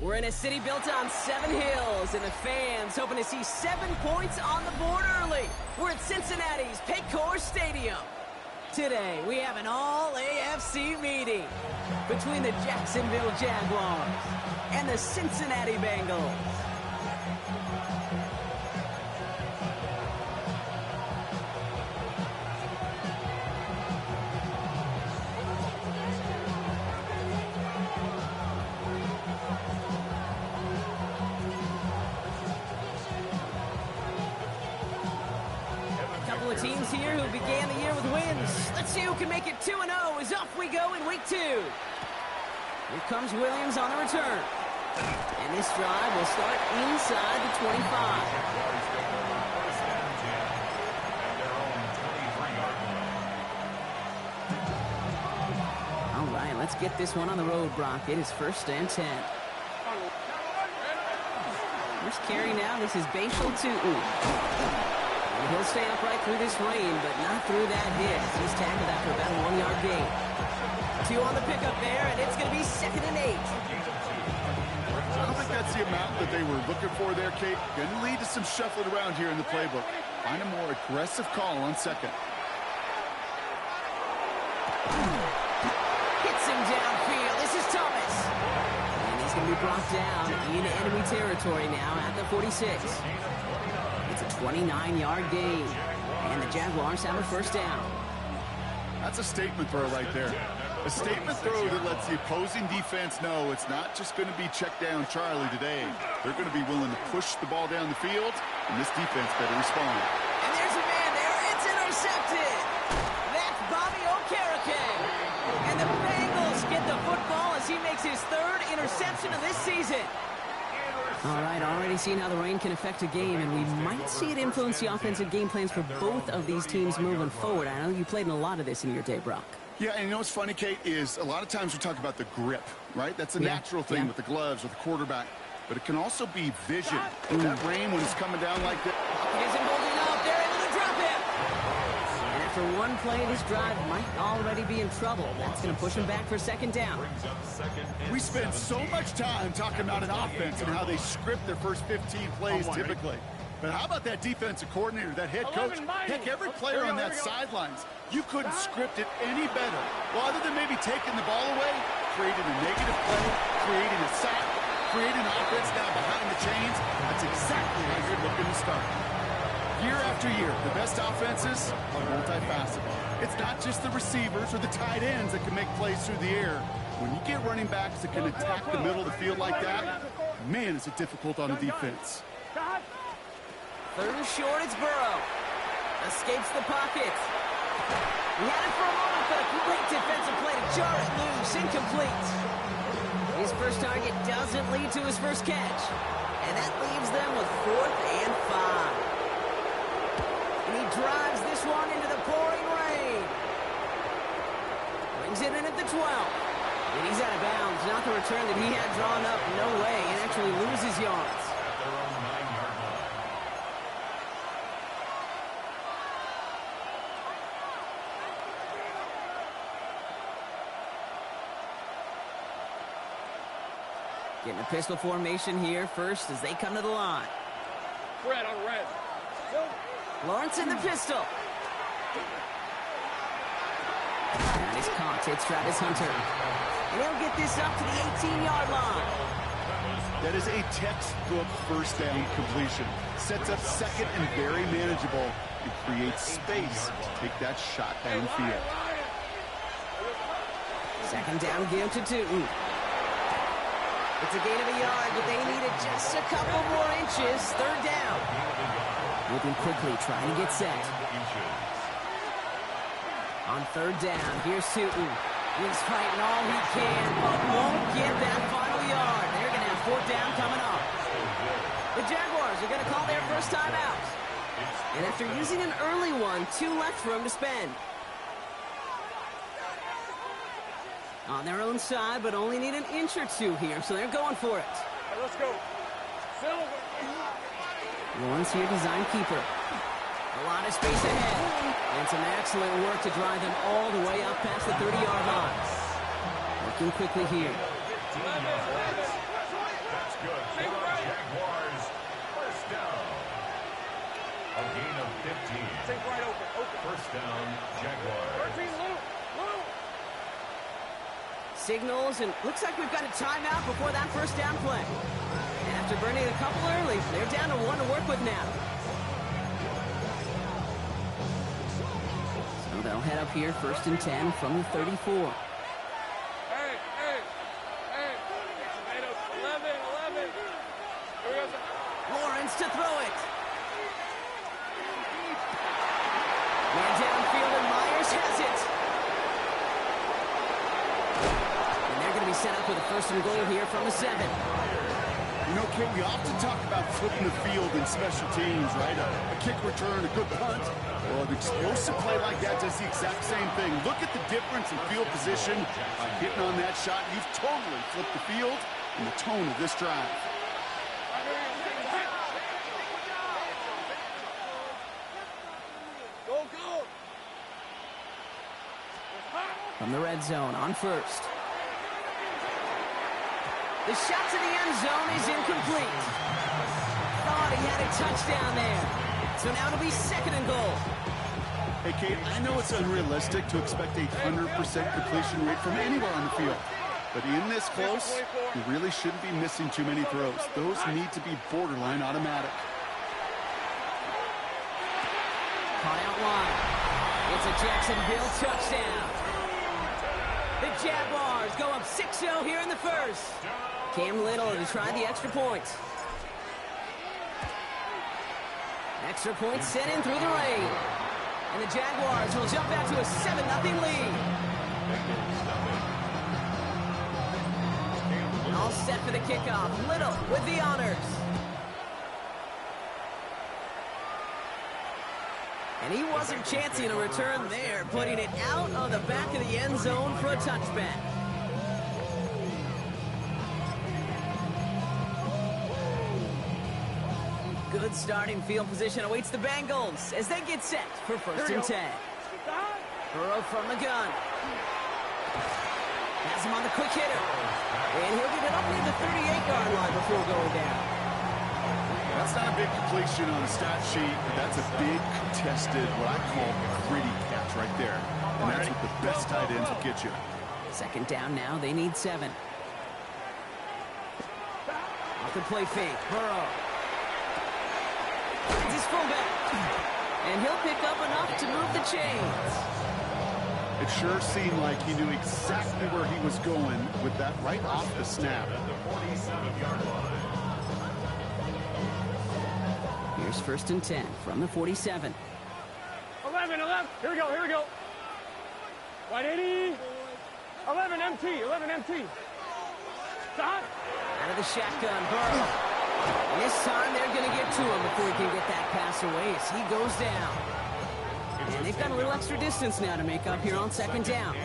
We're in a city built on 7 hills, and the fans hoping to see 7 points on the board early. We're at Cincinnati's Paycor Stadium. Today, we have an all-AFC meeting between the Jacksonville Jaguars and the Cincinnati Bengals. Teams here who began the year with wins. Let's see who can make it 2-0 as off we go in week 2. Here comes Williams on the return. And this drive will start inside the 25. All right, let's get this one on the road, Brock. It is 1st and 10. First carry now. This is Bashal Tutu. He'll stay upright through this rain, but not through that hit. He's tackled after about a 1-yard gain. 2 on the pickup there, and it's going to be 2nd and 8. I don't think that's the amount that they were looking for there, Kate. Going to lead to some shuffling around here in the playbook. Find a more aggressive call on 2nd. Hits him downfield. This is Thomas. And he's going to be brought down in enemy territory now at the 46. It's a 29-yard gain, and the Jaguars have a 1st down. That's a statement throw right there. A statement throw that lets the opposing defense know it's not just going to be check down Charlie today. They're going to be willing to push the ball down the field, and this defense better respond. And there's a man there. It's intercepted. That's Bobby Okereke. And the Bengals get the football as he makes his 3rd interception of this season. All right, already seen how the rain can affect a game, and we might see it influence the offensive game plans for both of these teams moving forward. I know you played in a lot of this in your day, Brock. Yeah, and you know what's funny, Kate, is a lot of times we talk about the grip, right? That's a natural thing with the gloves, with the quarterback. But it can also be vision. That rain, when it's coming down like this. He isn't holding up. They're able to drop him. And after one play, this drive might already be in trouble. That's going to push him back for 2nd down. We spend so much time talking about an offense and how they script their first 15 plays typically. But how about that defensive coordinator, that head coach? Heck, every player on that sidelines, you couldn't script it any better. Well, other than maybe taking the ball away, creating a negative play, creating a sack, creating an offense now behind the chains. That's exactly how you're looking to start. Year after year, the best offenses are multifaceted. It's not just the receivers or the tight ends that can make plays through the air. When you get running backs that can attack the middle of the field like that, man, is it difficult on the defense. 3rd and short, it's Burrow. Escapes the pocket. He had it for a moment, but a great defensive play to jar it loose. Incomplete. His first target doesn't lead to his first catch. And that leaves them with 4th and 5. And he drives this one into the pouring rain. Brings it in at the 12. And he's out of bounds. Not the return that he had drawn up. No way. And actually loses yards. Getting a pistol formation here first as they come to the line. Red on red. Lawrence in the pistol. And he's caught. It's Travis Hunter. And he'll get this up to the 18-yard line. That is a textbook 1st down completion. Sets up 2nd and very manageable. It creates space to take that shot downfield. 2nd down give to Tootin. It's a gain of a yard, but they needed just a couple more inches. 3rd down. Moving quickly, trying to get set. On 3rd down, here's Tootin. He's fighting all he can, but won't get that final yard. They're going to have 4th down coming up. The Jaguars are going to call their first timeout. And after using an early one, 2 left for him to spend. On their own side, but only need an inch or 2 here, so they're going for it. Right, let's go. Lawrence here, design keeper. A lot of space ahead. And some excellent work to drive them all the way up past the 30-yard line. Working quickly here. A gain of 15. Take right open. First down, Jaguars. 13, Lou. Signals, and looks like we've got a timeout before that first down play. And after burning a couple early, they're down to 1 to work with now. So they'll head up here, 1st and 10 from the 34. Hey. 11. Here we go, sir. Lawrence to throw it. Man downfield, and Myers has it. And they're going to be set up with a 1st and goal here from the 7. You know, Kate, we often talk about flipping the field in special teams, right? A kick return, a good punt. Well, an explosive play like that does the exact same thing. Look at the difference in field position by hitting on that shot. You've totally flipped the field and the tone of this drive. Go. From the red zone on 1st. The shot to the end zone is incomplete. Thought he had a touchdown there. So now it'll be 2nd and goal. Hey, Kate, I know it's unrealistic to expect a 100% completion rate from anywhere on the field. But in this close, you really shouldn't be missing too many throws. Those need to be borderline automatic. Caught out wide. It's a Jacksonville touchdown. The Jaguars go up 6-0 here in the 1st. Cam Little to try the extra point. Extra point sent in through the rain. And the Jaguars will jump out to a 7-0 lead. All set for the kickoff. Little with the honors. And he wasn't chancing a return there, putting it out on the back of the end zone for a touchback. Good starting field position awaits the Bengals as they get set for 1st and 10. Burrow from the gun. Has him on the quick hitter. And he'll get it up near the 38-yard line before going down. That's not a big completion on the stat sheet, but that's a big contested, what I call gritty catch right there. And that's what the best tight ends will get you. 2nd down now, they need 7. Off the play fake, Burrow. It's his fullback. And he'll pick up enough to move the chains. It sure seemed like he knew exactly where he was going with that right off the snap. Here's 1st and 10 from the 47. 11. Here we go. 180. 11 MT. Stop. Out of the shotgun, Burrow. And this time they're going to get to him before he can get that pass away as he goes down. And they've got a little extra distance now to make up here on 2nd down.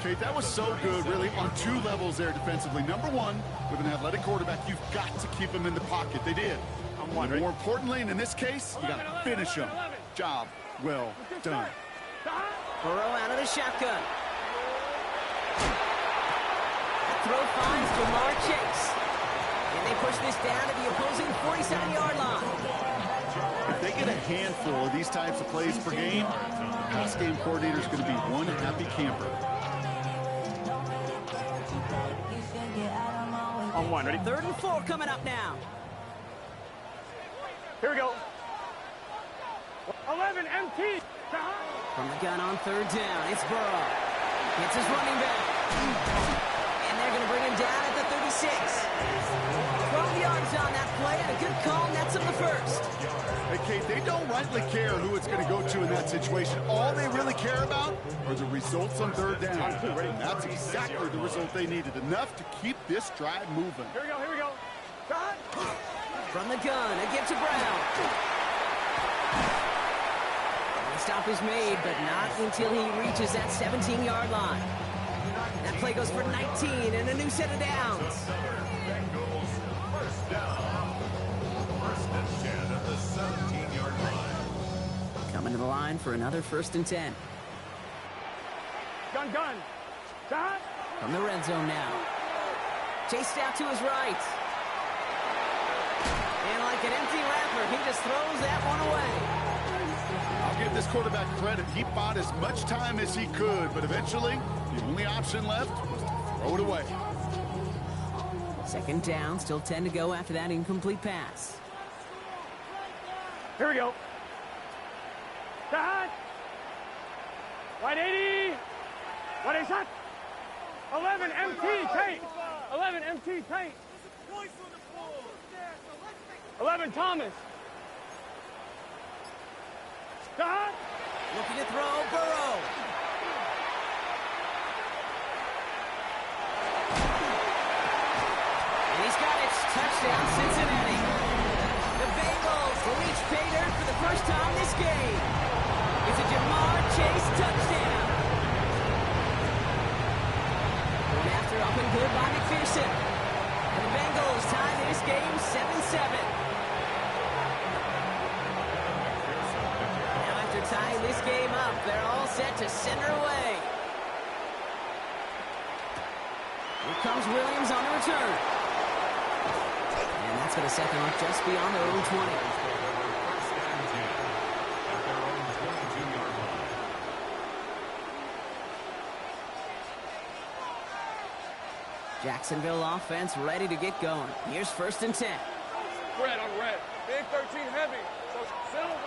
Kate, that was so good, really, on 2 levels there defensively. Number 1, with an athletic quarterback, you've got to keep him in the pocket. They did. And more importantly, and in this case, you got to finish him. Job well done. Burrow out of the shotgun. Throw finds Jamar Chase. And they push this down to the opposing 47-yard line. If they get a handful of these types of plays per game, the pass game coordinator is going to be one happy camper. On 1, ready? 3rd and 4 coming up now. Here we go. 11 MT. From the gun on 3rd down, it's Burrow. It's his running back. And they're going to bring him down at the 36. 12 yards on that play, and a good call nets him the 1st. Hey, Kate, they don't rightly care who it's going to go to in that situation. All they really care about are the results on 3rd down. And that's exactly the result they needed, enough to keep this drive moving. Here we go. From the gun, it gets to Brown. The stop is made, but not until he reaches that 17-yard line. That play goes for 19 and a new set of downs. First down. 1st and 10 at the 17-yard line. Coming to the line for another 1st and 10. Gun. Stop. From the red zone now. Chased out to his right. And like an empty wrapper, he just just throws that one away. I'll give this quarterback credit. He bought as much time as he could, but eventually the only option left was to throw it away. Second down, still 10 to go after that incomplete pass. Here we go. Shot. Wide 80. Wide 80 shot. 11 MT Tate. 11 MT Tate. 11 Thomas. Shot. Looking to throw, Burrow. And he's got it. Touchdown, Cincinnati. The Bengals reach pay dirt for the first time this game. It's a Jamar Chase touchdown. One after up and good by McPherson. And the Bengals tie this game 7-7. Now after tying this game up, they're all set to send her away. Here comes Williams on the return. And that's going to set them up just beyond their own 20. Jacksonville offense ready to get going. Here's 1st and 10. Red on red. Big 13 heavy. So silver.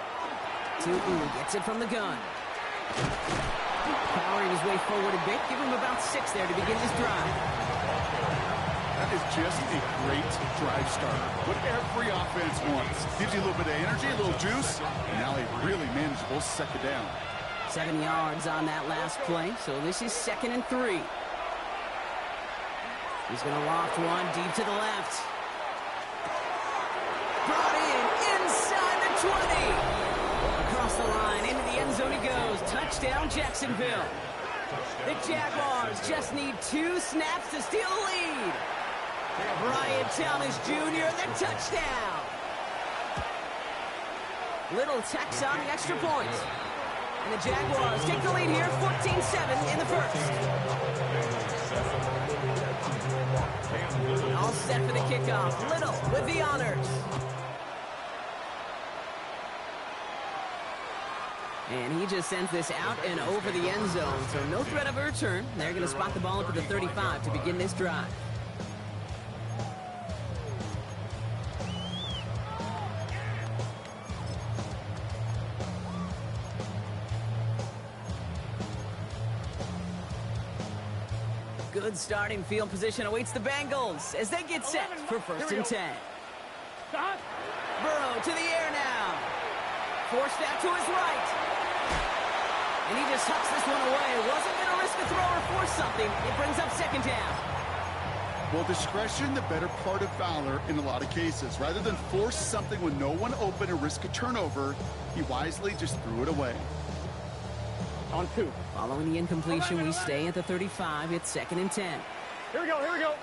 Tutu gets it from the gun. Powering his way forward a bit. Give him about 6 there to begin this drive. That is just a great drive starter. What every offense wants. Gives you a little bit of energy, a little juice, and now a really manageable second down. 7 yards on that last play, so this is 2nd and 3. He's going to loft one deep to the left. Brought in inside the 20. Across the line, into the end zone he goes. Touchdown, Jacksonville. The Jaguars just need 2 snaps to steal the lead. Brian Thomas Jr., the touchdown. Little tacks on the extra point. And the Jaguars take the lead here, 14-7 in the first. All set for the kickoff. Little with the honors. And he just sends this out and over the end zone, so no threat of a return. They're going to spot the ball up at the 35 to begin this drive. Good starting field position awaits the Bengals as they get set for 1st and 10. Burrow to the air now. Forced that to his right. And he just tucks this one away. Wasn't going to risk a throw or force something. It brings up 2nd down. Well, discretion, the better part of valor in a lot of cases. Rather than force something when no one open and risk a turnover, he wisely just threw it away. On 2. Following the incompletion, we stay at the 35. It's 2nd and 10. Here we go, here we go.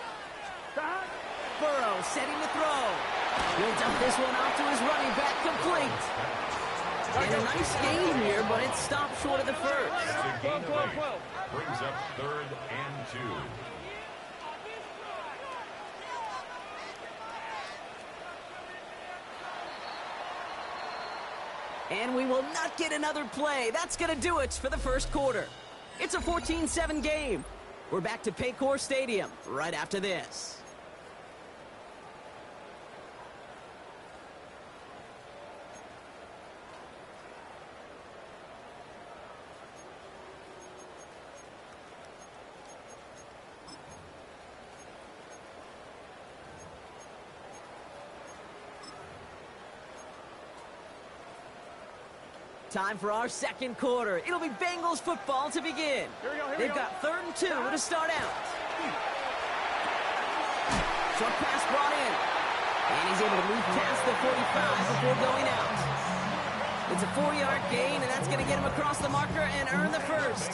Burrow setting the throw. He'll dump this one off to his running back, complete. And a nice game here, but it stopped short of the first. 12. Brings up 3rd and 2. And we will not get another play. That's going to do it for the first quarter. It's a 14-7 game. We're back to Paycor Stadium right after this. Time for our second quarter. It'll be Bengals football to begin. They've got 3rd and 2 to start out. Short pass brought in. And he's able to move past the 45 before going out. It's a 4-yard gain, and that's going to get him across the marker and earn the first.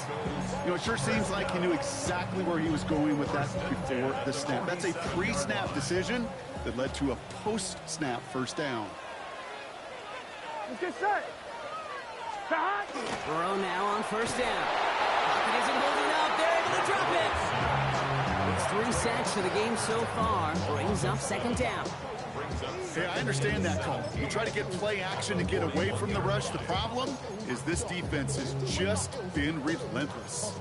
You know, it sure seems like he knew exactly where he was going with that before the snap. That's a pre-snap decision that led to a post-snap first down. Let's get set. Burrow now on first down. Pocket isn't holding up. They're able to drop it. It's 3 sacks for the game so far. Brings up 2nd down. Brings up Hey, I understand that call. You try to get play action to get away from the rush. The problem is this defense has just been relentless.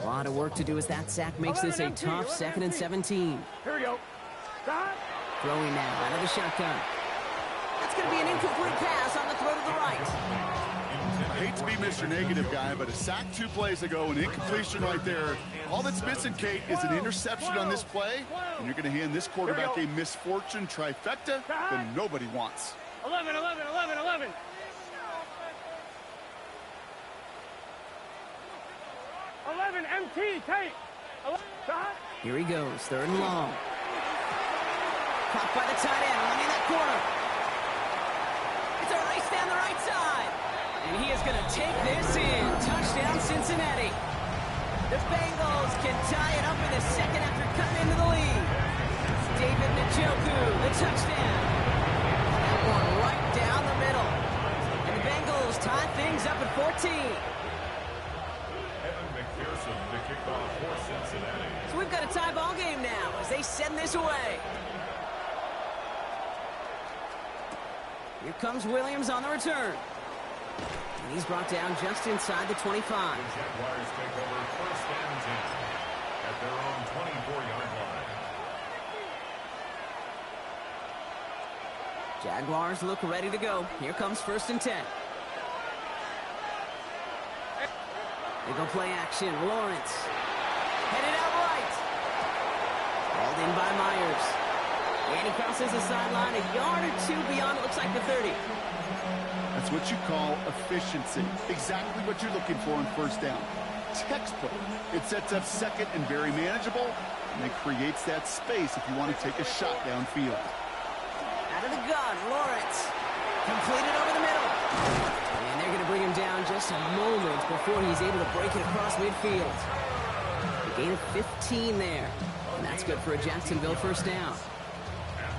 A lot of work to do as that sack makes this a tough 2nd and 17. Here we go. Throwing now out of the shotgun. That's going to be an incomplete pass on the throw to the right. I hate to be Mr. Negative guy, but a sack 2 plays ago, an incompletion right there. All that's missing, Kate, is an interception on this play, and you're going to hand this quarterback a misfortune trifecta that nobody wants. 11, 11, 11, 11. MT, Tate. Here he goes, 3rd and long. Caught by the tight end, running that corner. It's a race down the right side. And he is going to take this in. Touchdown, Cincinnati. The Bengals can tie it up in the 2nd after cutting into the lead. David Njoku, the touchdown. That one right down the middle. And the Bengals tie things up at 14. The kickoff for Cincinnati. So we've got a tie ball game now as they send this away. Here comes Williams on the return. And he's brought down just inside the 25. The Jaguars take over 1st and 10 at their own 24-yard line. Jaguars look ready to go. Here comes 1st and 10. They go play action. Lawrence. Headed out right. Called in by Myers. And he crosses the sideline a yard or 2 beyond, it looks like the 30. That's what you call efficiency. Exactly what you're looking for on 1st down. Textbook. It sets up 2nd and very manageable, and it creates that space if you want to take a shot downfield. Out of the gun, Lawrence. Completed over the middle. And they're going to bring him down just a moment before he's able to break it across midfield. A gain of 15 there. And that's good for a Jacksonville 1st down.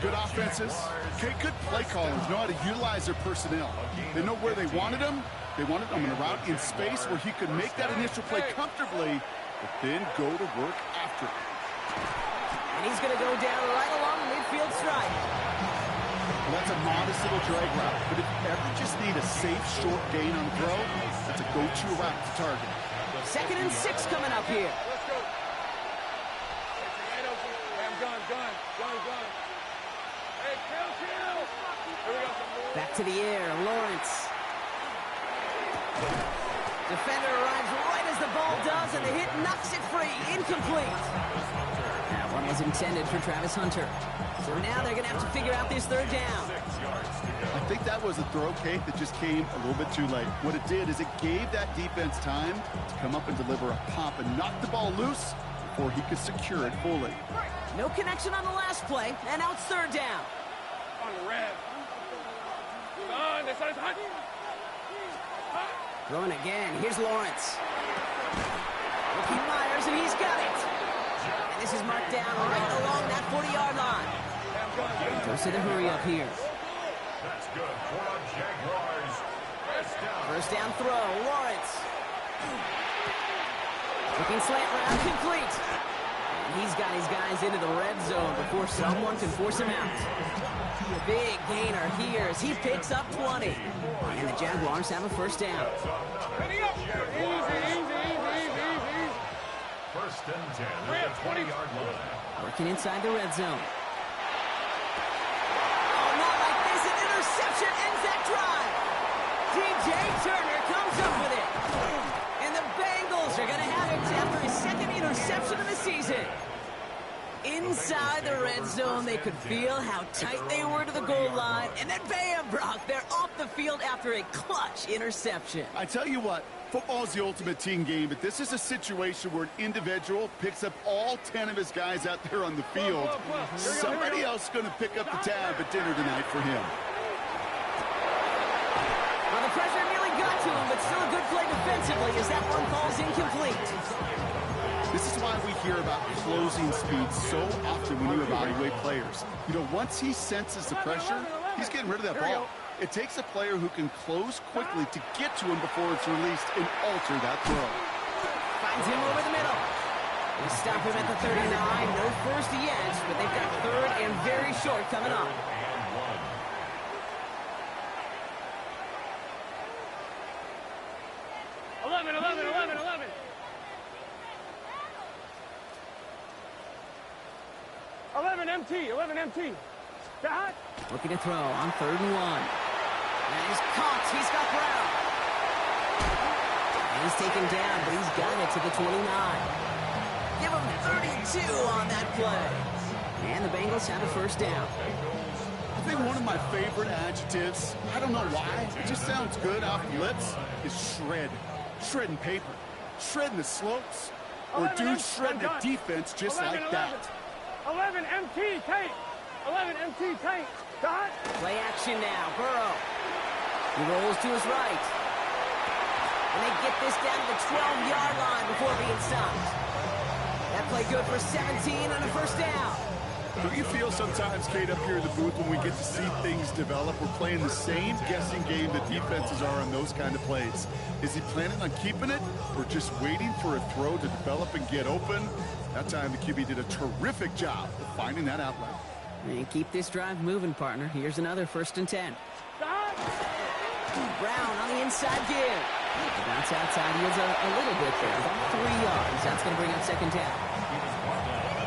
Good offenses. Okay, good play callers know how to utilize their personnel. They know where they wanted him. They wanted him in a route in space where he could make that initial play comfortably, but then go to work after it. And he's going to go down right along the midfield stripe. Well, that's a modest little drag route, but if you ever just need a safe, short gain on the throw, that's a go-to route to target. 2nd and 6 coming up here. Let's go. Gun. Hey, kill. Here we go. Back to the air, Lawrence. Defender arrives right as the ball does, and the hit knocks it free. Incomplete. That one was intended for Travis Hunter. So now they're going to have to figure out this 3rd down. I think that was a throw, Kate, that just came a little bit too late. What it did is it gave that defense time to come up and deliver a pop and knock the ball loose before he could secure it fully. No connection on the last play, and now it's 3rd down. On the red. This is hot. Throwing again. Here's Lawrence. Looking Myers, and he's got it. And this is marked down right along that 40-yard line. Goes to the hurry up here. That's good for the Jaguars. 1st down throw. Lawrence. Looking slant route, complete. And he's got his guys into the red zone before someone can force him out. Big gainer here as he picks up 20. And the Jaguars have a 1st down. Easy. 1st and 10 at the 20-yard line. Working inside the red zone. Oh, not like this. An interception ends that drive. DJ Turner comes up with it. And the Bengals are going to have it after his 2nd interception of the season. Inside the red zone, they could feel how tight they were to the goal line. And then bam, Brock, they're off the field after a clutch interception. I tell you what, football is the ultimate team game, but this is a situation where an individual picks up all 10 of his guys out there on the field. Somebody else is going to pick up the tab at dinner tonight for him. Well, the pressure nearly got to him, but still a good play defensively as that one falls incomplete. This is why we hear about closing speed so often when you evaluate players. You know, once he senses the pressure, he's getting rid of that ball. It takes a player who can close quickly to get to him before it's released and alter that throw. Finds him over the middle. They stop him at the 39. No first yet, but they've got third and very short coming up. MT, 11 MT. Shot. Looking to throw on 3rd and 1. And he's caught. He's got Brown. And he's taken down, but he's got it to the 29. Give him 32 on that play. And the Bengals have a first down. I think one of my favorite adjectives, I don't know why, it just sounds good off the lips, is shred. Shredding paper. Shredding the slopes. Or dude shredding the defense just like that. 11 MT tank. 11 MT tank. Dot. Play action now. Burrow. He rolls to his right. And they get this down to the 12-yard line before being stopped. That play good for 17 and a first down. Do you feel sometimes, Kate, up here in the booth when we get to see things develop, we're playing the same guessing game that defenses are on those kind of plays? Is he planning on keeping it or just waiting for a throw to develop and get open? That time the QB did a terrific job of finding that outlet. And keep this drive moving, partner. Here's another 1st and 10. Brown on the inside give. Bounce outside. He is a little bit there. About 3 yards. That's going to bring up 2nd down.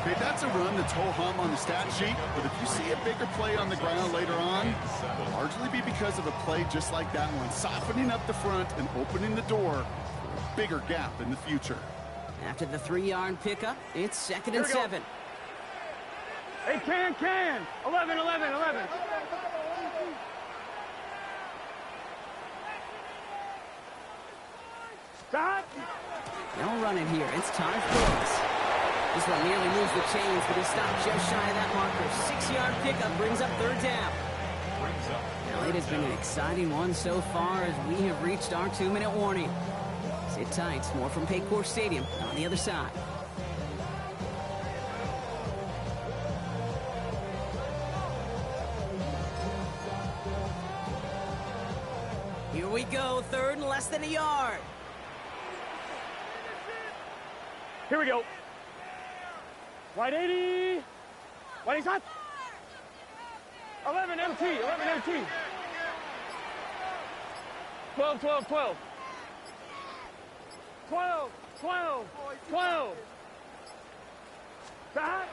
Okay, that's a run that's ho-hum on the stat sheet, but if you see a bigger play on the ground later on, it'll largely be because of a play just like that one, softening up the front and opening the door for a bigger gap in the future. After the 3-yard pickup, it's 2nd and 7. Hey, can. 11. Stop. They'll run it here. It's Todd Phillips. This one nearly moves the chains, but he stopped just shy of that marker. 6-yard pickup brings up 3rd down. Now, it has been an exciting one so far as we have reached our 2-minute warning. Sit tight. More from Paycor Stadium on the other side. Here we go. 3rd and less than a yard. Here we go. Wide 80. Wide shot. 11 MT. 12. 12. Stop.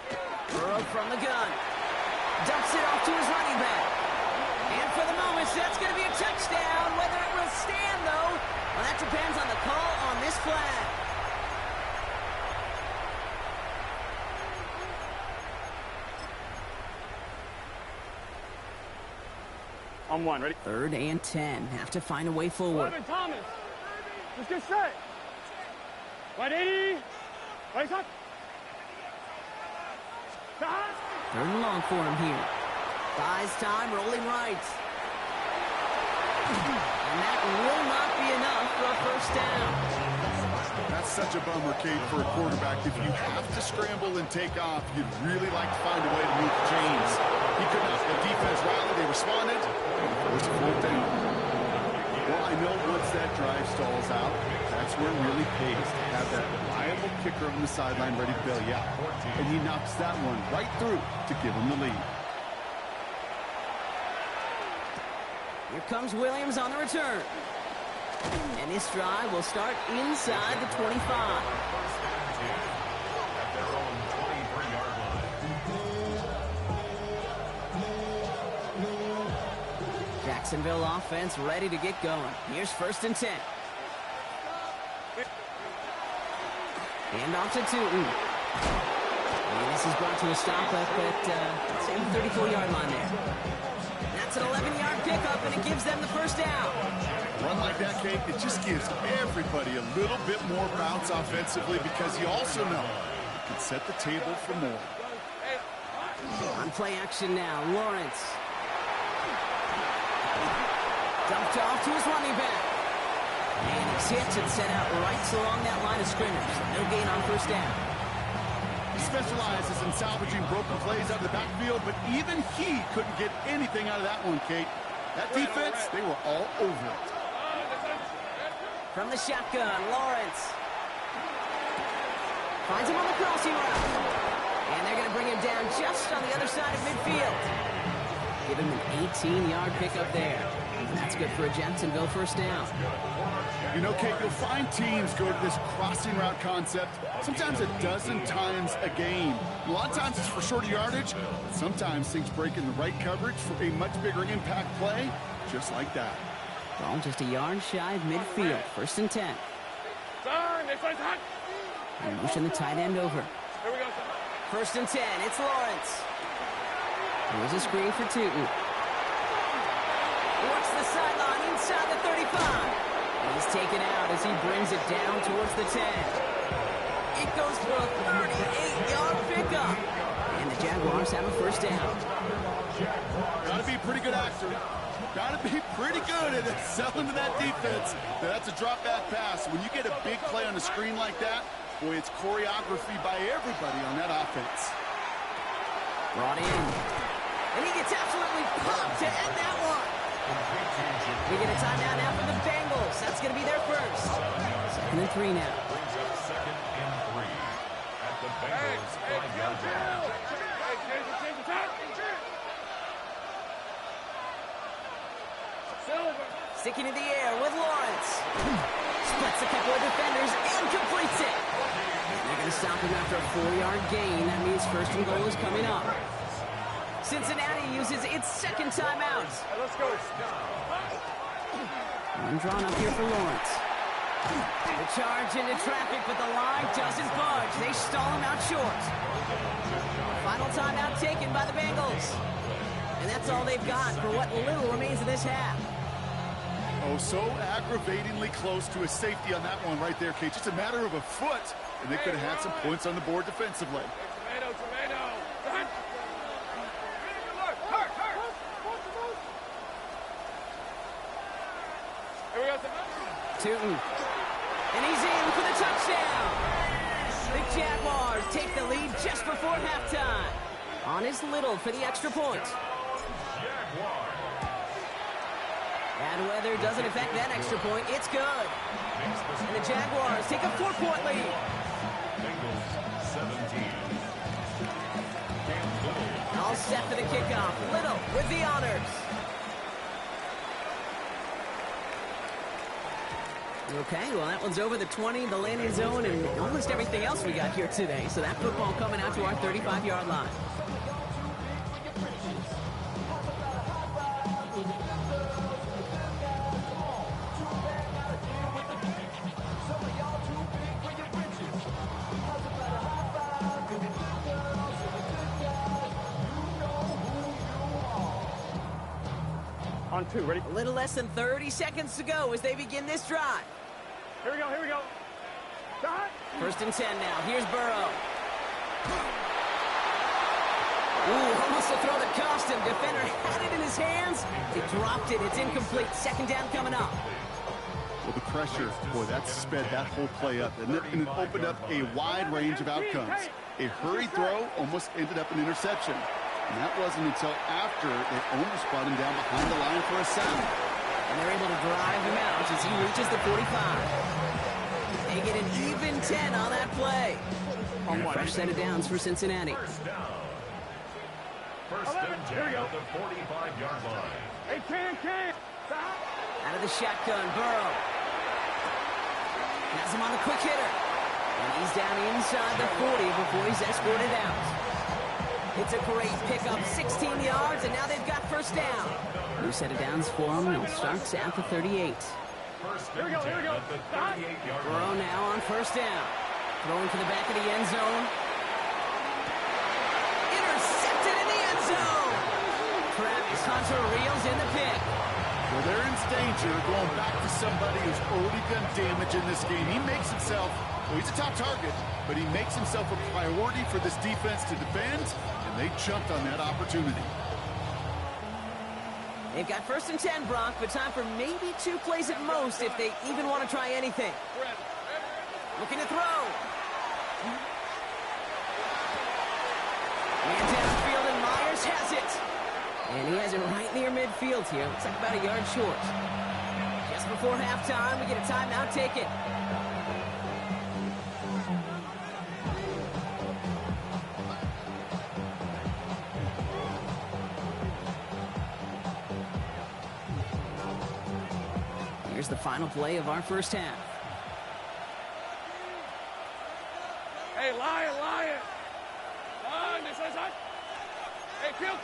Burrow from the gun. Dumps it off to his running back. And for the moment, that's going to be a touchdown. Whether it will stand, though, well, that depends on the call on this flag. On 1, ready? 3rd and 10. Have to find a way forward. 11 Thomas. Let's get set. Wide 80. Wide shot. Stop. 3rd and long for him here. Buys time, rolling right. And that will not be enough for a first down. That's such a bummer, Kate, for a quarterback. If you have to scramble and take off, you'd really like to find a way to move the chains. He could not. The defense rallied. They responded. It's a 4th down. Well, I know once that drive stalls out, that's where it really pays to have that reliable kicker on the sideline ready to bail you out. And he knocks that one right through to give him the lead. Here comes Williams on the return. And this drive will start inside the 25. Jacksonville offense ready to get going. Here's 1st and 10. And off to Tootin. And this is brought to a stop up at the 34-yard line there. That's an 11-yard pickup, and it gives them the first down. Run like that, Kate, it just gives everybody a little bit more bounce offensively because you also know you can set the table for more. On play action now, Lawrence. Dumped off to his running back. And he's hit and set out right along that line of scrimmage. No gain on first down. He specializes in salvaging broken plays out of the backfield, but even he couldn't get anything out of that one, Kate. That defense, they were all over it. From the shotgun, Lawrence. Finds him on the crossing route. And they're going to bring him down just on the other side of midfield. Give him an 18-yard pickup there. That's good for a Jacksonville first down. You know, Kate, you'll find teams go to this crossing route concept sometimes a dozen times a game. A lot of times it's for shorter yardage, but sometimes things break in the right coverage for a much bigger impact play, just like that. Ball just a yard shy of midfield. First and 10. And motion the tight end over. First and 10. It's Lawrence. Here's a screen for Tootin. Works the sideline inside the 35. He's taken out as he brings it down towards the 10. It goes for a 38-yard pickup. And the Jaguars have a first down. Got to be a pretty good actor. Got to be pretty good at selling to that defense. That's a drop-back pass. When you get a big play on the screen like that, boy, it's choreography by everybody on that offense. Brought in. And he gets absolutely pumped to end that one. We get a timeout now for the Bengals. That's going to be their first. 2nd and 3 now. Brings up 2nd and 3 at the Bengals 5-yard line. Sticking in the air with Lawrence. Splits a couple of defenders and completes it. They're going to stop him after a 4-yard gain. That means first and goal is coming up. Cincinnati uses its second timeout. Let's go. One drawn up here for Lawrence. The charge into traffic, but the line doesn't budge. They stall him out short. Final timeout taken by the Bengals. And that's all they've got for what little remains of this half. Oh, so aggravatingly close to a safety on that one right there, Kate. Just a matter of a foot, and they could have had some points on the board defensively. Tomato. Tootin. And he's in for the touchdown. The Jaguars take the lead just before halftime. On is Little for the extra point. Bad weather doesn't affect that extra point. It's good. And the Jaguars take a 4-point lead. Bengals 17. All set for the kickoff. Little with the honors. Okay, well, that one's over the 20, the landing zone, and almost everything else we got here today. So that football coming out to our 35-yard line. On 2, ready? A little less than 30 seconds to go as they begin this drive. Here we go. Start. First and 10 now. Here's Burrow. Ooh, almost a throw that cost him. Defender had it in his hands. He dropped it. It's incomplete. Second down coming up. Well, the pressure, boy, that sped that whole play up. And it opened up a wide range of outcomes. A hurried throw almost ended up an interception. And that wasn't until after they almost brought him down behind the line for a sack. And they're able to drive him out as he reaches the 45. They get an even 10 on that play. Fresh set of downs for Cincinnati. First and 10 at the 45-yard line. Hey, can. Stop. Out of the shotgun, Burrow. Has him on the quick hitter. And he's down inside the 40 before he's escorted out. It's a great pickup, 16 yards, and now they've got first down. New set of downs for him, and starts at the 38. First and 10 at the 38-yard line. Burrow now on first down. Throwing to the back of the end zone. Intercepted in the end zone. Travis Hunter reels in the pick. Well, they're in danger going back to somebody who's already done damage in this game. He makes himself, well, he's a top target, but he makes himself a priority for this defense to defend, and they jumped on that opportunity. They've got first and 10, Brock, but time for maybe 2 plays at most if they even want to try anything. Looking to throw. Man downfield, and Myers has it. And he has it right near midfield here. Looks like about a yard short. Just before halftime, we get a timeout taken. Here's the final play of our first half. Hey, lion, lion. Lion, this is it. Hey, kill.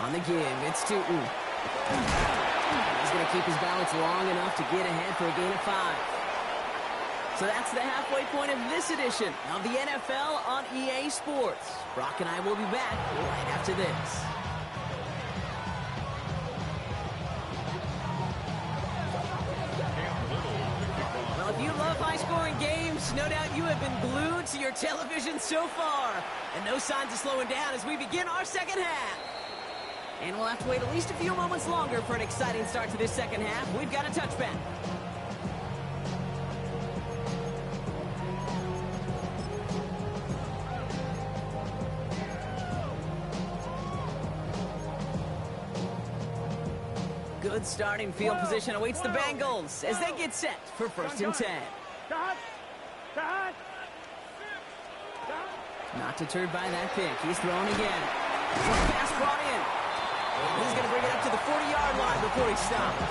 On the give, it's Tootin. He's going to keep his balance long enough to get ahead for a gain of 5. So that's the halfway point of this edition of the NFL on EA Sports. Brock and I will be back right after this. Well, if you love high-scoring games, no doubt you have been glued to your television so far. And no signs of slowing down as we begin our second half. And we'll have to wait at least a few moments longer for an exciting start to this second half. We've got a touchback. Good starting field position awaits the Bengals as they get set for 1st and 10. Not deterred by that pick. He's thrown again. Pass brought in. He's going to bring it up to the 40-yard line before he stops.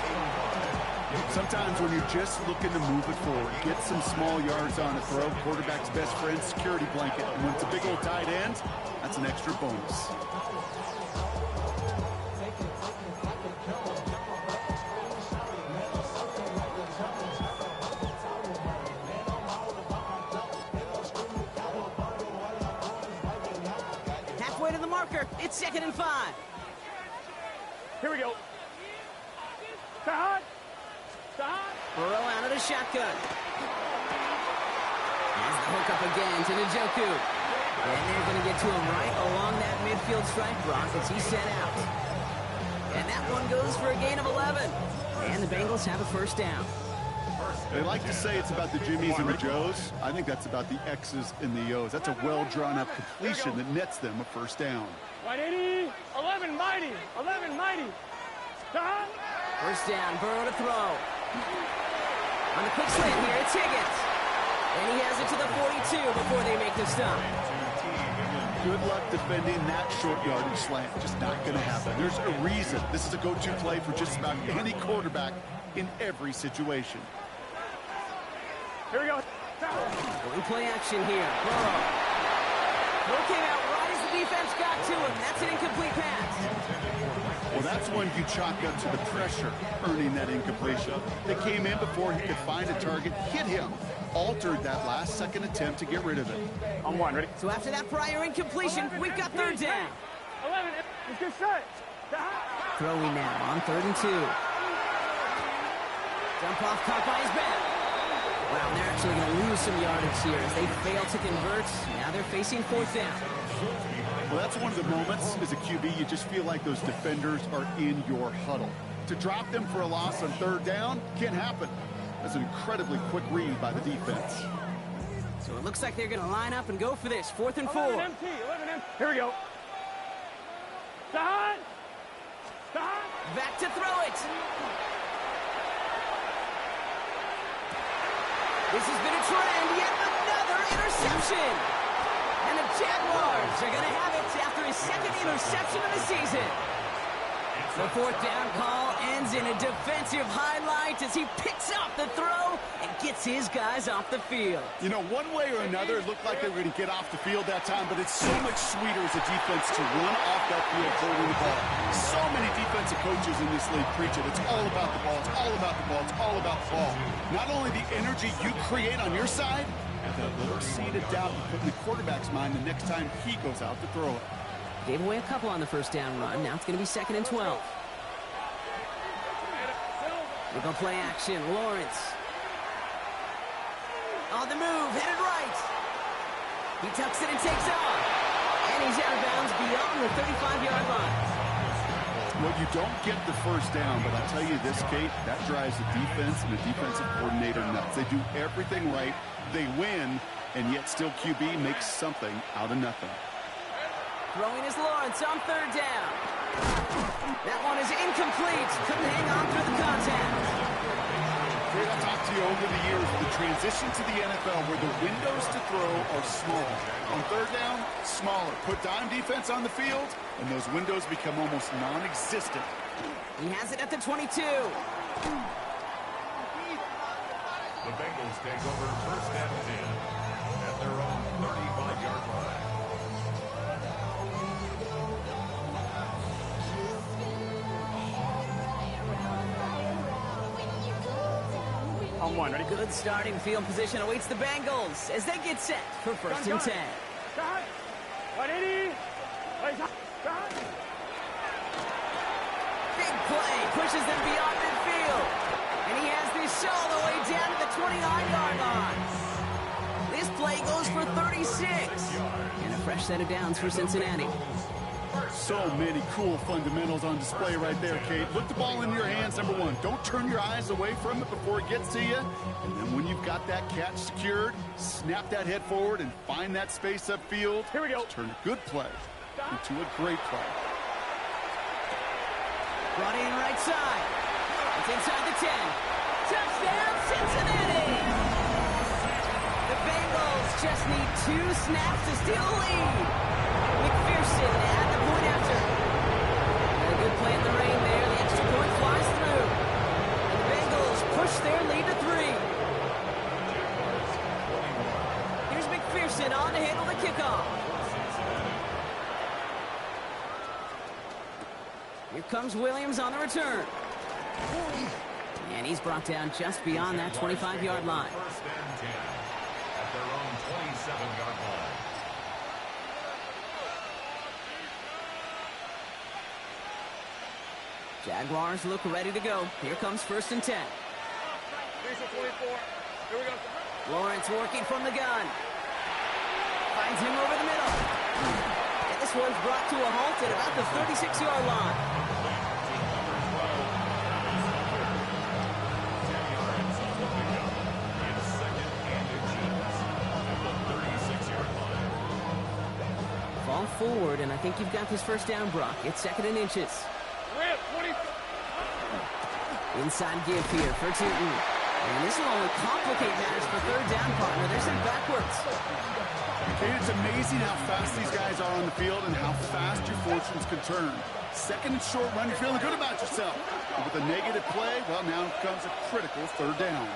Sometimes when you're just looking to move it forward, get some small yards on a throw, quarterback's best friend, security blanket. And when it's a big old tight end, that's an extra bonus. Halfway to the marker. It's 2nd and 5. Here we go. Burrow out of the shotgun. Has the hook up again to Njoku. And they're going to get to him right along that midfield stripe, Brock, as he's sent out. And that one goes for a gain of 11. And the Bengals have a 1st down. They like to say it's about the Jimmies and the Joes. I think that's about the X's and the O's. That's a well-drawn-up completion that nets them a 1st down. 180, 11 mighty. 1st down, Burrow to throw. On the quick slant here, it's Higgins. And he has it to the 42 before they make the stop. Good luck defending that short yardage slant. Just not going to happen. There's a reason. This is a go-to play for just about any quarterback in every situation. Here we go. Going play action here. Burrow. Throw came out right as the defense got to him. That's an incomplete pass. Well, that's when you chalk up to the pressure earning that incompletion. They came in before he could find a target, hit him, altered that last-second attempt to get rid of it. On 1, ready? So after that prior incompletion, we've got 3rd down. 11, let's get set. Throwing now on 3rd and 2. Dump off caught by his back. Wow, they're actually going to lose some yardage here as they fail to convert. Now they're facing 4th down. Well, that's one of the moments as a QB, you just feel like those defenders are in your huddle. To drop them for a loss on 3rd down can't happen. That's an incredibly quick read by the defense. So it looks like they're going to line up and go for this. 4th and 4. 11 MT. Here we go. Back to throw it. This has been a trend. Yet another interception. And the Jaguars are going to have it after his 2nd interception of the season. The 4th down call ends in a defensive highlight as he picks up the throw and gets his guys off the field. You know, one way or another, it looked like they were going to get off the field that time, but it's so much sweeter as a defense to run off that field holding the ball. So many defensive coaches in this league preach it. It's all about the ball. It's all about the ball. It's all about the ball. Not only the energy you create on your side, the little seed of doubt you put in the quarterback's mind the next time he goes out to throw it. Gave away a couple on the 1st down run. Now it's going to be 2nd and 12. We're going to play action. Lawrence. On the move. Headed right. He tucks it and takes off. And he's out of bounds beyond the 35-yard line. Well, you don't get the 1st down, but I'll tell you this, Kate, that drives the defense and the defensive coordinator nuts. They do everything right. They win, and yet still QB makes something out of nothing. Throwing is Lawrence on 3rd down. That one is incomplete. Couldn't hang on through the contact. Great, I've talked to you over the years, the transition to the NFL where the windows to throw are small. On 3rd down, smaller. Put dime defense on the field, and those windows become almost non-existent He has it at the 22. The Bengals take over first and 10 at their own 35-yard line. On one, ready? Good starting field position awaits the Bengals as they get set for first and 10. Shot. 180. Shot. Big play pushes them beyond midfield. And he has this all the way down to the 29-yard line. This play goes for 36. And a fresh set of downs for Cincinnati. So many cool fundamentals on display right there, Kate. Put the ball in your hands, number one. Don't turn your eyes away from it before it gets to you. And then when you've got that catch secured, snap that head forward and find that space upfield. Here we go. Turn a good play into a great play. Brought in right side. It's inside the 10. Touchdown, Cincinnati! The Bengals just need 2 snaps to steal a lead. McPherson at the point after. A good play in the rain there. The extra point flies through. And the Bengals push their lead to 3. Here's McPherson on to handle the kickoff. Here comes Williams on the return. And he's brought down just beyond that 25-yard line. First and 10 at their own 27-yard line. Jaguars look ready to go. Here comes first and 10. 24. Here we go. Lawrence working from the gun. Finds him over the middle. And this one's brought to a halt at about the 36-yard line. Fall forward, and I think you've got this first down, Brock. It's second and inches. Inside give here for Tootin. And this will only complicate matters for third down, partner. They're sent backwards. Kate, it's amazing how fast these guys are on the field and how fast your fortunes can turn. Second and short run, you're feeling good about yourself. But with a negative play, well, now comes a critical third down.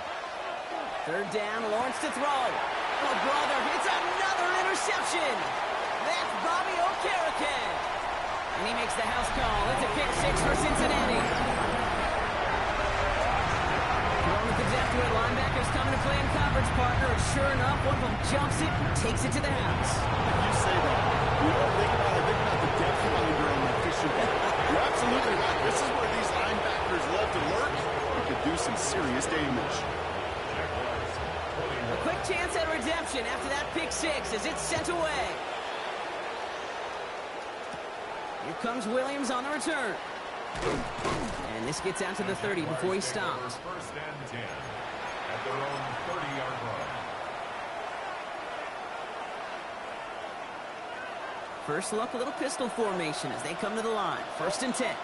Third down, Lawrence to throw. Oh, brother, it's another interception. That's Bobby Okereke. And he makes the house call. It's a pick 6 for Cincinnati. Throwing with the depth where linebackers coming to play in coverage, partner. And sure enough, one of them jumps it and takes it to the house. You say that. You don't think about the depth finder on that fishing boat. You're absolutely right. This is where these linebackers love to lurk. You could do some serious damage. A quick chance at redemption after that pick 6 as it's sent away. Here comes Williams on the return. And this gets out to the 30 before he stops. First and 10 at their own 30-yard line. First look, a little pistol formation as they come to the line. First and 10.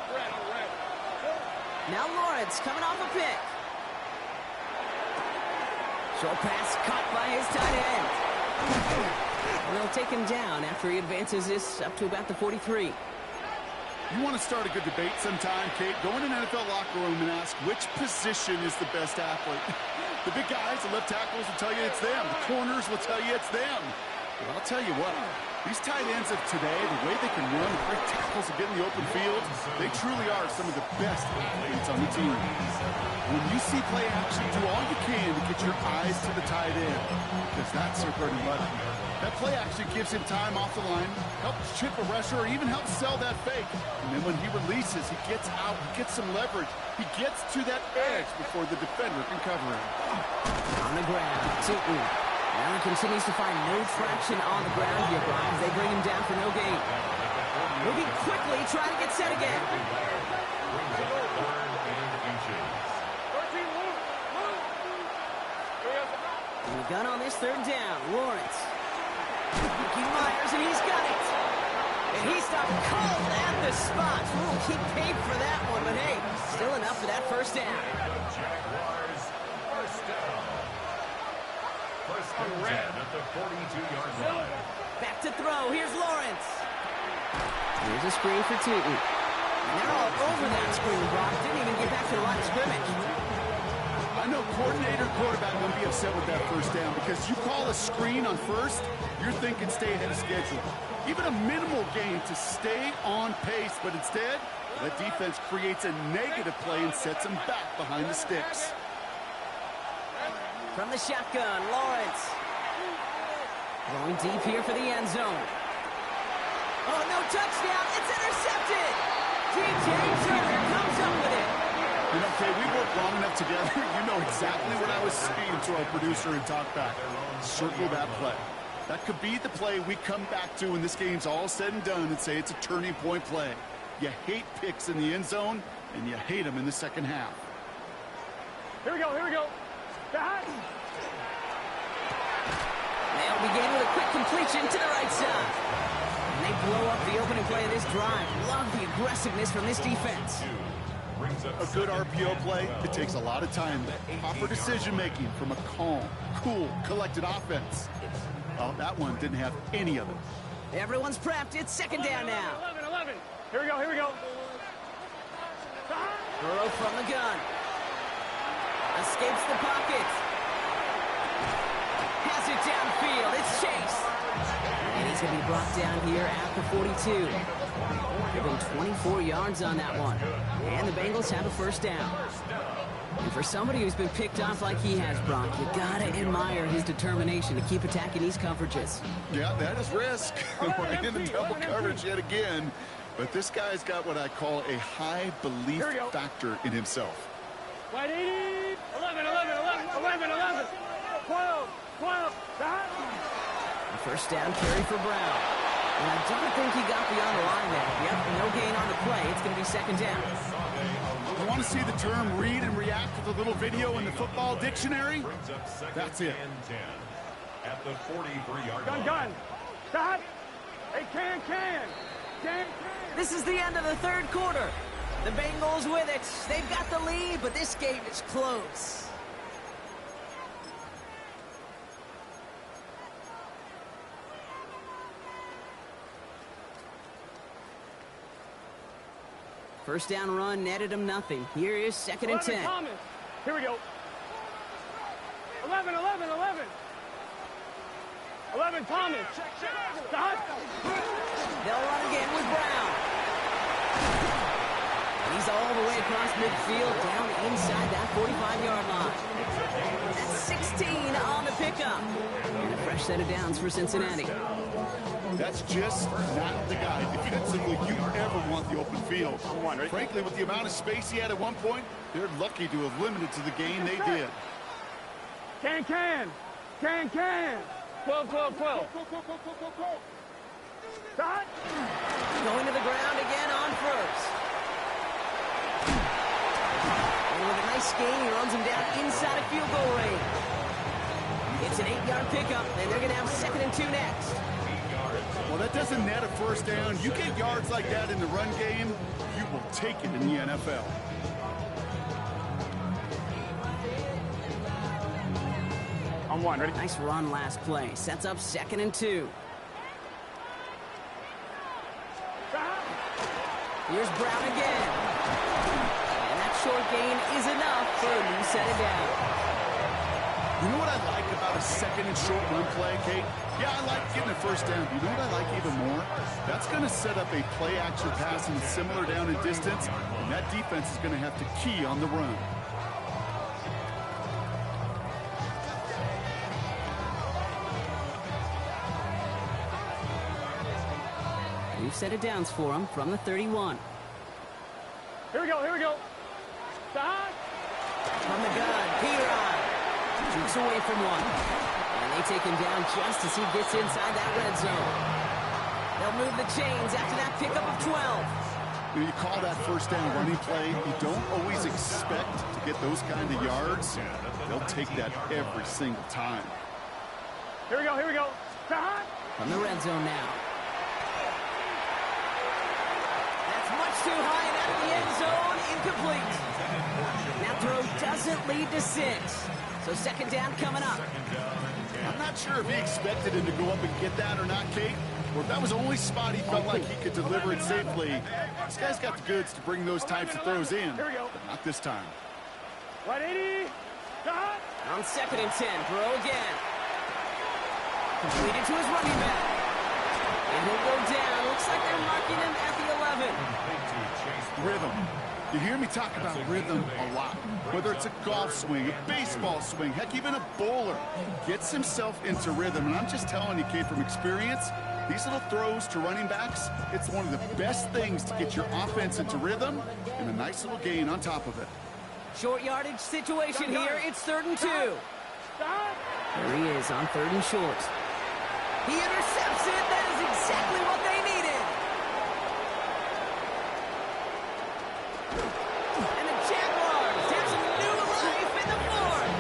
Now Lawrence coming off a pick. Short pass caught by his tight end. And they'll take him down after he advances this up to about the 43. You want to start a good debate sometime, Kate? Go in an NFL locker room and ask which position is the best athlete. The big guys, the left tackles will tell you it's them. The corners will tell you it's them. But I'll tell you what, these tight ends of today, the way they can run, the great tackles and get in the open field, they truly are some of the best athletes on the team. When you see play action, do all you can to get your eyes to the tight end, because that's their bread and butter. That play actually gives him time off the line, helps chip a rusher, or even helps sell that fake. And then when he releases, he gets out, he gets some leverage. He gets to that edge before the defender can cover him. On the ground, Tootin. Allen continues to find no traction on the ground here, Brian, as they bring him down for no gain. Moving quickly, trying to get set again. And the gun on this third down, Lawrence. Ricky Myers, and he's got it. And he stopped cold at the spot. Ooh, he paid for that one, but hey, still enough for that first down. Jaguars first down. First and 10 at the 42-yard line. Back to throw. Here's Lawrence. Here's a screen for Tootin. And they're all over that screen, Brock. Didn't even get back to the line of scrimmage. I know coordinator, quarterback won't be upset with that first down because you call a screen on first, you're thinking stay ahead of schedule. Even a minimal gain to stay on pace, but instead, that defense creates a negative play and sets them back behind the sticks. From the shotgun, Lawrence. Going deep here for the end zone. Oh, no touchdown. It's intercepted. DJ Turner comes up with it. You know, Kay, we worked long enough together. You know exactly what I was saying to our producer and talkback. Circle that play. That could be the play we come back to when this game's all said and done and say it's a turning point play. You hate picks in the end zone, and you hate them in the second half. Here we go, here we go. They'll begin with a quick completion to the right side. And they blow up the opening play of this drive. Love the aggressiveness from this defense. A good RPO play, it takes a lot of time. Proper decision-making from a calm, cool, collected offense. Oh, that one didn't have any of it. Everyone's prepped. It's second down now. 11. Here we go, here we go. Burrow from the gun. Escapes the pocket. Has it downfield. It's Chase. And he's going to be brought down here at the 42. Given 24 yards on that one. And the Bengals have a first down. And for somebody who's been picked off like he has, Brock, you gotta admire his determination to keep attacking these coverages. Yeah, that is risk. We're in the double coverage yet again. But this guy's got what I call a high belief factor in himself. Wide 80. 11. 12. The first down carry for Brown. And I don't think he got beyond the line there. Yep, no gain on the play. It's going to be second down. You want to see the term read and react with a little video in the football dictionary? That's it. At the 43-yard line. Gun. Stop. Hey, can. This is the end of the third quarter. The Bengals with it. They've got the lead, but this game is close. First down run netted him nothing. Here is second and 10. Thomas. Here we go. 11. 11, Thomas. Stop. They'll run again with Brown. And he's all the way across midfield, down inside that 45-yard line. That's 16 on the pickup. And a fresh set of downs for Cincinnati. That's just not the guy defensively you ever want the open field. Frankly, with the amount of space he had at one point, they're lucky to have limited to the gain they did. Can. 12. Stop. Going to the ground again on first. And with a nice gain, he runs him down inside of field goal range. It's an 8-yard pickup, and they're going to have second and 2 next. Well, that doesn't net a first down. You get yards like that in the run game, you will take it in the NFL. On one, ready? Nice run last play. Sets up second and 2. Here's Brown again. And that short gain is enough for a new set of down. You know what I like about a second and short run play, Kate? Yeah, I like getting a first down. You know what I like even more? That's going to set up a play-action pass in a similar down and distance, and that defense is going to have to key on the run. New set of downs for him from the 31. Here we go. Stop. From the gun, Piron. Jukes away from one. And they take him down just as he gets inside that red zone. They'll move the chains after that pickup of 12. When you call that first down running play, you don't always expect to get those kind of yards. They'll take that every single time. Here we go. Stop. From the red zone now. That's much too high and out of the end zone. Incomplete. That throw doesn't lead to 6. So second down coming up. I'm not sure if he expected him to go up and get that or not, Kate. or if that was the only spot he felt like he could deliver it safely, this guy's got the goods to bring those types of throws in, but not this time. Right 80. Got. On 2nd and 10, throw again. Completed to his running back. And he'll go down. Looks like they're marking him at the 11. Rhythm. You hear me talk about rhythm a lot. Whether it's a golf swing, a baseball swing, heck, even a bowler. Gets himself into rhythm, and I'm just telling you, kid, from experience, these little throws to running backs, it's one of the best things to get your offense into rhythm and a nice little gain on top of it. Short yardage situation here. It's 3rd and 2. There he is on 3rd and short. He intercepts it. That is exactly what they needed. And the Jaguars have some new life in the 4th.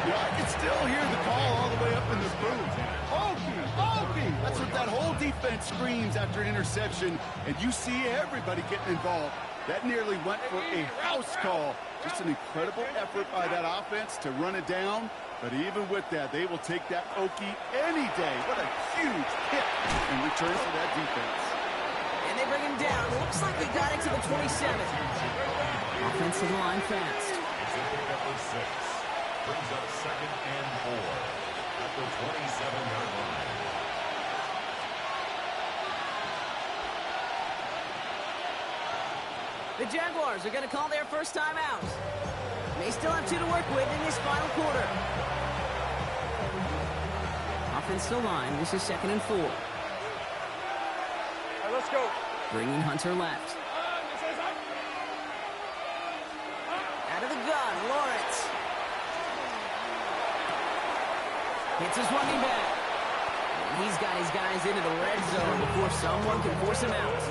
Yeah, I can still hear the call all the way up in the booth. Okey. That's what that whole defense screams after an interception, and you see everybody getting involved. That nearly went for a house call. Just an incredible effort by that offense to run it down. But even with that, they will take that Okie any day. What a huge hit in return for that defense. And they bring him down. Looks like he got it to the 27. Offensive line fast. It's a pick up for 6. Brings up 2nd and 4 at the 27-yard line. The Jaguars are going to call their first time out. They still have 2 to work with in this final quarter. Offensive line, this is 2nd and 4. All right, let's go. Bringing Hunter left. Out of the gun, Lawrence. Hits his running back. And he's got his guys into the red zone before someone can force him out.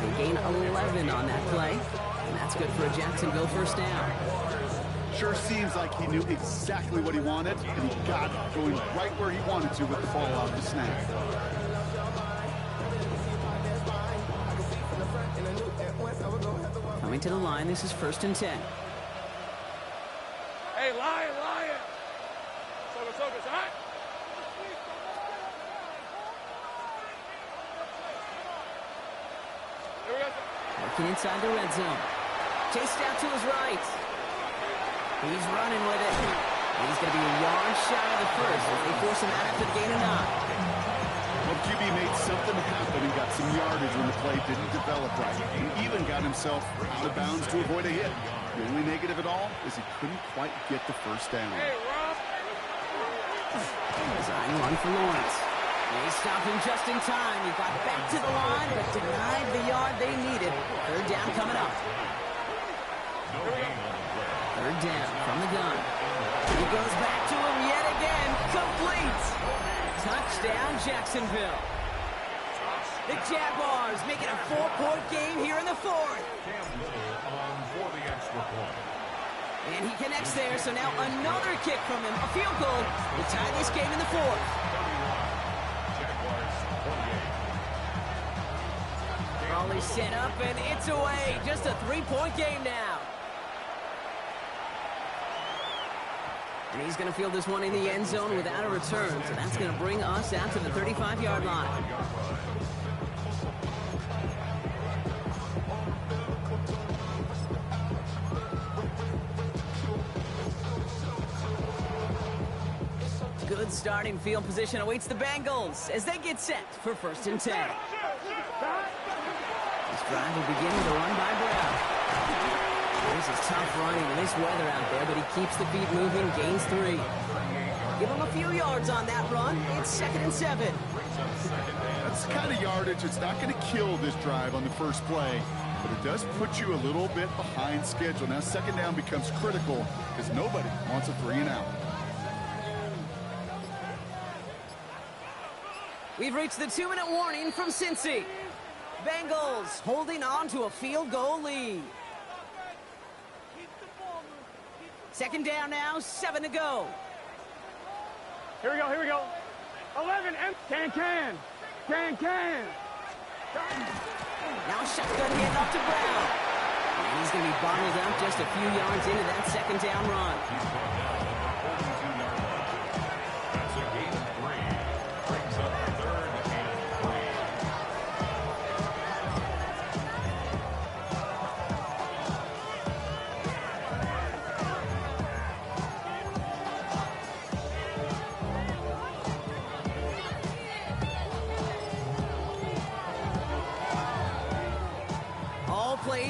They gain 11 on that play, and that's good for a Jacksonville first down. Sure seems like he knew exactly what he wanted, and he got it, going right where he wanted to with the ball off the snap. Coming to the line, this is 1st and 10. Hey, lion. Focus, all right? Here we go. Working inside the red zone. Chased out to his right. He's running with it. He's going to be a yard shy of the first as they force him out after the gain of 9. Well, QB made something happen and got some yardage when the play didn't develop right. He even got himself out of bounds to avoid a hit. The only negative at all is he couldn't quite get the first down. Hey, Rob. Design run for Lawrence. They stopped him just in time. He got back to the line, but denied the yard they needed. 3rd down coming up. 3rd down from the gun. He goes back to him yet again. Complete. Touchdown, Jacksonville. The Jaguars making a 4-point game here in the 4th. For the extra point. And he connects there, so now another kick from him. A field goal to tie this game in the 4th. Jaguars 28. Crawley set up, and it's away. Just a 3-point game now. And he's going to field this one in the end zone without a return, so that's going to bring us out to the 35-yard line. Good starting field position awaits the Bengals as they get set for 1st and 10. This drive will begin with a run by Brown. This is tough running in this weather out there, but he keeps the feet moving, gains 3. Give him a few yards on that run. It's 2nd and 7. That's the kind of yardage that's not going to kill this drive on the first play, but it does put you a little bit behind schedule. Now 2nd down becomes critical because nobody wants a 3 and out. We've reached the 2-minute warning from Cincy. Bengals holding on to a field goal lead. 2nd down now, 7 to go. Here we go. 11, can. Now shotgun hand off to Brown. And he's going to be bottled up just a few yards into that 2nd down run. That's a gain of 3. Brings up 3rd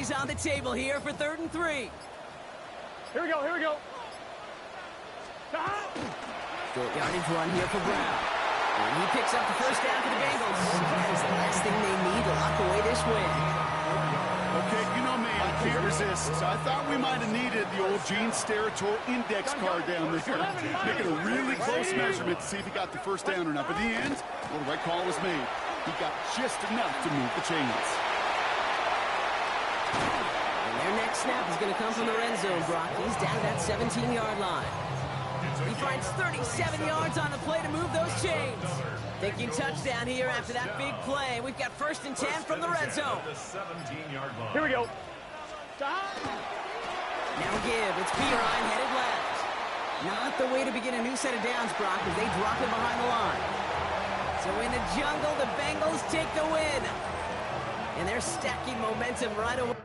money's on the table here for 3rd and 3. Here we go, here we go. Short yardage run here for Brown. And he picks up the first down for the Bengals. That's the last thing they need to lock away this win. Okay, you know me, I can't resist. So I thought we might have needed the old Gene Steratore index card down there. Making a really close measurement to see if he got the first down or not. But in the end, well, the right call was made. He got just enough to move the chains. And their next snap is going to come from the red zone, Brock. He's down at that 17-yard line. He finds 37 yards on the play to move those chains. Thinking touchdown here after that big play. We've got 1st and 10 from the red zone. Here we go. Now give. It's Pirine headed left. Not the way to begin a new set of downs, Brock, as they drop him behind the line. So in the jungle, the Bengals take the win. And they're stacking momentum right away.